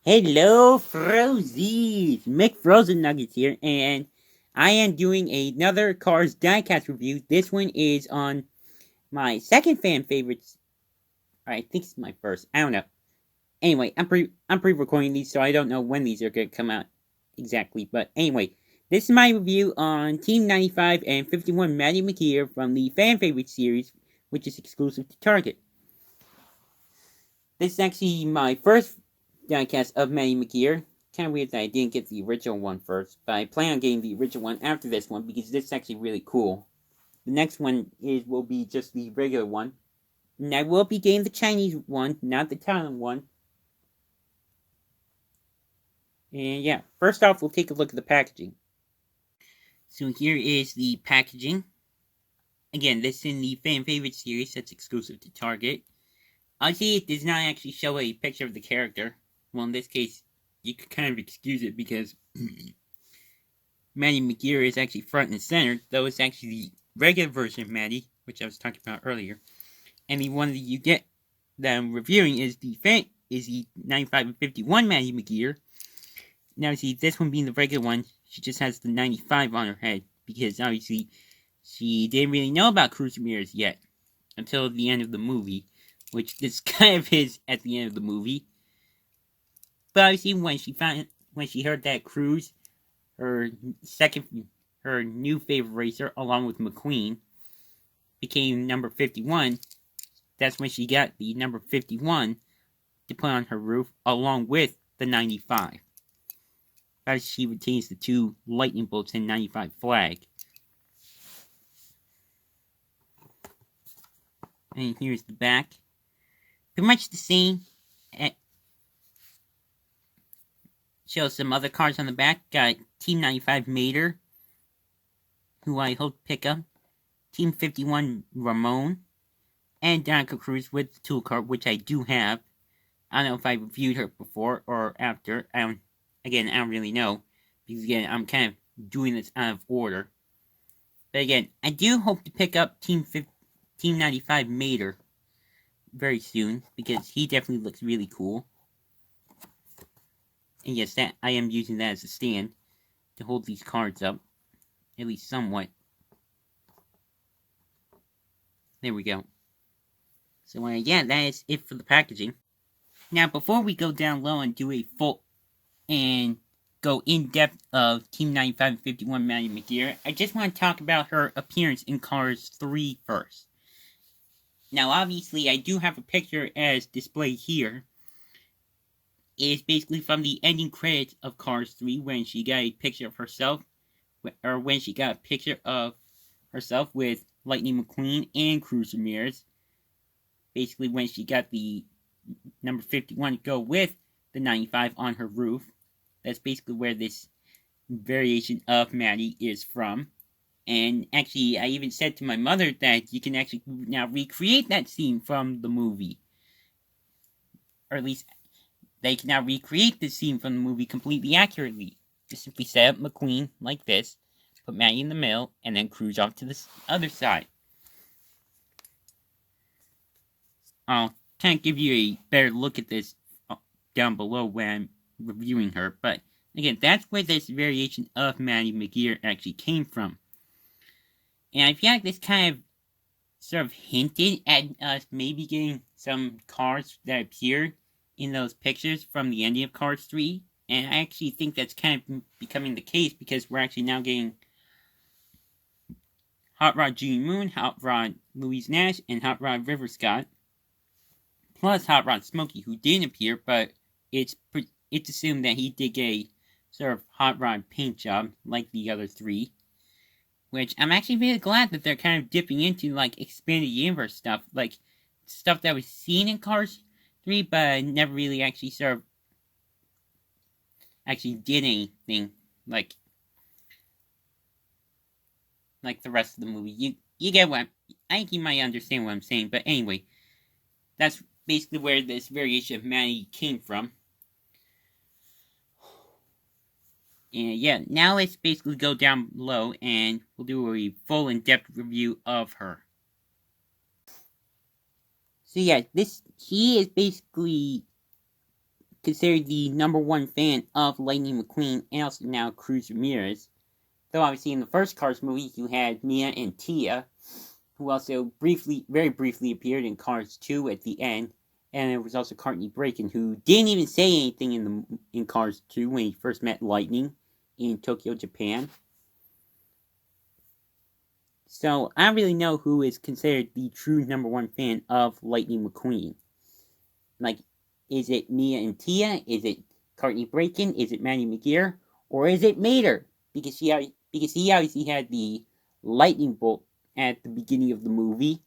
Hello, Frozies! McFrozen Nuggets here, and I am doing another Cars diecast review. This one is on my second fan favorites. I think it's my first. I don't know. Anyway, I'm pre-recording these, so I don't know when these are gonna come out exactly. But anyway, this is my review on Team 95 and 51 Maddy McGear from the fan favorite series, which is exclusive to Target. This is actually my first diecast of Maddy McGear. Kind of weird that I didn't get the original one first, but I plan on getting the original one after this one because this is actually really cool. The next one will be just the regular one, and I will be getting the Chinese one, not the Thailand one. And yeah, first off, we'll take a look at the packaging. So here is the packaging. Again, this is in the fan favorite series that's exclusive to Target. Obviously, it does not actually show a picture of the character. Well, in this case, you could kind of excuse it because Maddy McGear is actually front and center, though it's actually the regular version of Maddy, which I was talking about earlier. And the one that you get that I'm reviewing is the 95 and 51 Maddy McGear. Now, see, this one being the regular one, she just has the 95 on her head, because obviously she didn't really know about Cruiser mirrors yet until the end of the movie, which this kind of is at the end of the movie. But obviously, when she heard that Cruz, her new favorite racer, along with McQueen, became number 51, that's when she got the number 51 to put on her roof, along with the 95. As she retains the two lightning bolts and 95 flag. And here's the back. Pretty much the same. Shows some other cars on the back. Got Team 95 Mater, who I hope to pick up. Team 51 Ramon. And Danica Cruz with the tool cart, which I do have. I don't know if I reviewed her before or after. I don't really know. Because again, I'm kind of doing this out of order. But again, I do hope to pick up Team 95 Mater very soon, because he definitely looks really cool. And yes, that I am using that as a stand to hold these cards up, at least somewhat. There we go. So yeah, that is it for the packaging. Now, before we go down low and do a full and go in depth of Team 95 and 51 Maddy McGear, I just want to talk about her appearance in Cars 3 first. Now, obviously, I do have a picture as displayed here. It is basically from the ending credits of Cars 3 when she got a picture of herself, or when she got a picture of herself with Lightning McQueen and Cruz Ramirez. Basically, when she got the number 51 to go with the 95 on her roof. That's basically where this variation of Maddy is from. And actually, I even said to my mother that you can actually now recreate that scene from the movie. Or at least, they can now recreate the scene from the movie completely accurately. Just simply set up McQueen like this, put Maddy in the middle, and then cruise off to the other side. I'll kind of give you a better look at this down below when I'm reviewing her, but again, that's where this variation of Maddy McGear actually came from. And I feel like this kind of sort of hinted at us maybe getting some cars that appear in those pictures from the ending of Cars 3. And I actually think that's kind of becoming the case, because we're actually now getting Hot Rod Junior Moon, Hot Rod Louise Nash, and Hot Rod River Scott. Plus Hot Rod Smokey, who didn't appear, but it's assumed that he did get a sort of hot rod paint job like the other three. Which I'm actually really glad that they're kind of dipping into, like, expanded universe stuff. Like, stuff that was seen in Cars 3, but never really actually sort of actually did anything like the rest of the movie. You get what I think you might understand what I'm saying, but anyway, that's basically where this variation of Maddy came from. And yeah, now let's basically go down low and we'll do a full in-depth review of her. So yeah, she is basically considered the #1 fan of Lightning McQueen and also now Cruz Ramirez. Though obviously in the first Cars movie you had Mia and Tia, who also very briefly appeared in Cars 2 at the end. And there was also Courtney Bracken, who didn't even say anything in Cars 2 when he first met Lightning in Tokyo, Japan. So I don't really know who is considered the true #1 fan of Lightning McQueen. Like, is it Mia and Tia? Is it Courtney Bracken? Is it Maddy McGear? Or is it Mater? Because he obviously had the lightning bolt at the beginning of the movie.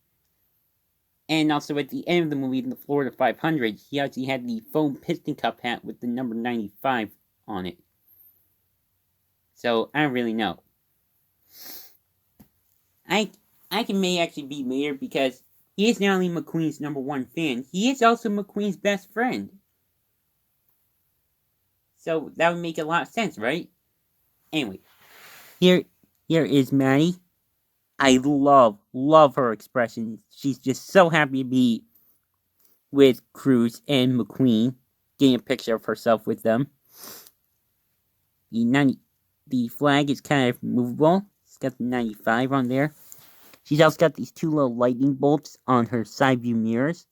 And also at the end of the movie, in the Florida 500, he actually had the foam piston cup hat with the number 95 on it. So I don't really know. I may actually be Mater because he is not only McQueen's #1 fan, he is also McQueen's best friend. So that would make a lot of sense, right? Anyway, here is Maddy. I love her expression. She's just so happy to be with Cruz and McQueen, getting a picture of herself with them. The flag is kind of movable. It's got the 95 on there. She's also got these two little lightning bolts on her side view mirrors.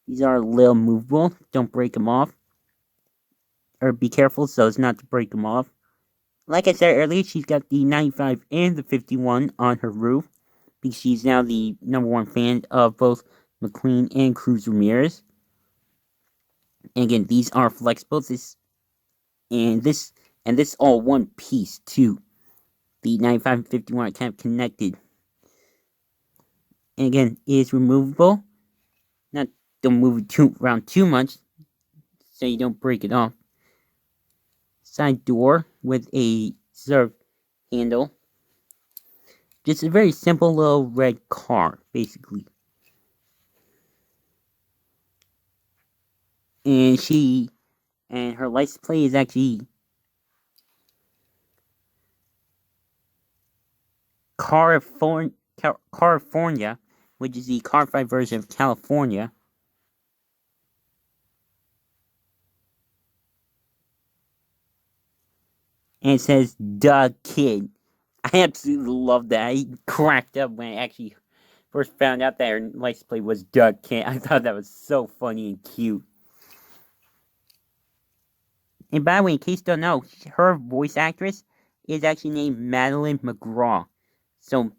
These are a little movable. Don't break them off. Or be careful so as not to break them off. Like I said earlier, she's got the 95 and the 51 on her roof, because she's now the #1 fan of both McQueen and Cruz Ramirez. And again, these are flexible. This all one piece too. The 95 and 51 are kind of connected. And again, it is removable. Don't move it around too much, so you don't break it off. Side door with a serve handle. Just a very simple little red car, basically. And her license plate is actually California, which is the Car 5 version of California. And it says, "Duh, kid." I absolutely love that. I cracked up when I actually first found out that her license plate was "Duh, kid." I thought that was so funny and cute. And by the way, in case you don't know, her voice actress is actually named Maddy McGear. So,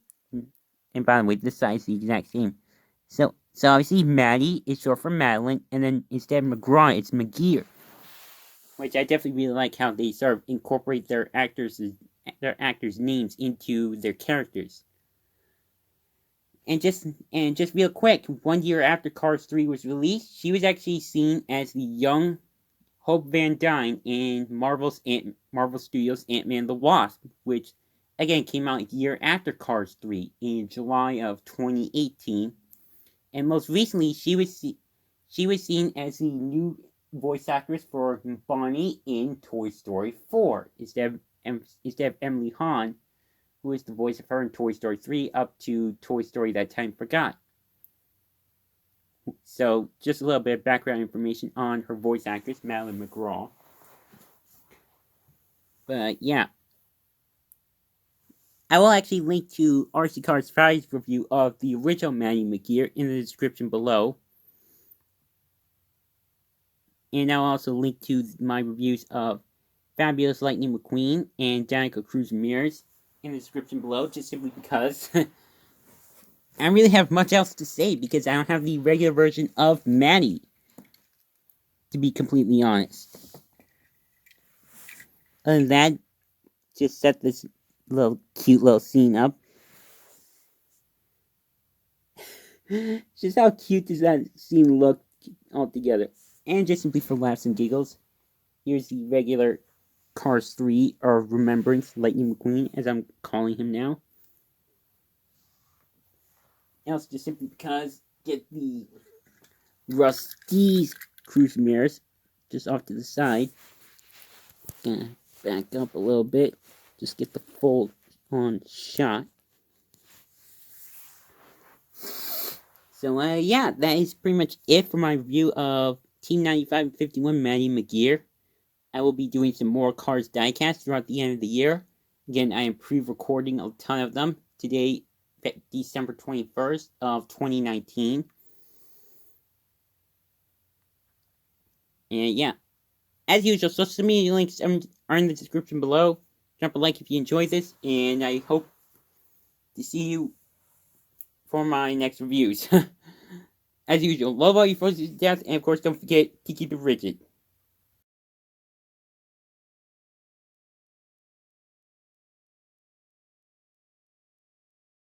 and by the way, this side is the exact same. So obviously Maddy is short for Madeline, and then instead of McGraw, it's McGear. Which I definitely really like how they sort of incorporate their actors' names into their characters. And just real quick, 1 year after Cars 3 was released, she was actually seen as the young Hope Van Dyne in Marvel Studios' Ant-Man and the Wasp, which again came out a year after Cars 3 in July of 2018. And most recently, she was seen as the new voice actress for Bonnie in Toy Story 4 instead of Emily Hahn, who is the voice of her in Toy Story 3 up to Toy Story That Time Forgot. So, just a little bit of background information on her voice actress, Maddy McGear. But yeah, I will actually link to RC Cars 5's review of the original Maddy McGear in the description below. And I'll also link to my reviews of Fabulous Lightning McQueen and Danica Cruz Ramirez in the description below, just simply because I don't really have much else to say because I don't have the regular version of Maddy, to be completely honest. Other than that, just set this cute little scene up. Just how cute does that scene look altogether? And just simply for laughs and giggles, here's the regular Cars 3, or Remembrance Lightning McQueen, as I'm calling him now. And also just simply because, get the Rusty's Cruz Ramirez just off to the side. Gonna back up a little bit, just get the full on shot. So yeah, that is pretty much it for my review of Team 95 and 51 Maddy McGear. I will be doing some more cards diecast throughout the end of the year. Again, I am pre-recording a ton of them. Today, December 21st of 2019. And yeah, as usual, social media links are in the description below. Drop a like if you enjoyed this, and I hope to see you for my next reviews. As usual, love all you frozen to death, and of course, don't forget to keep it rigid.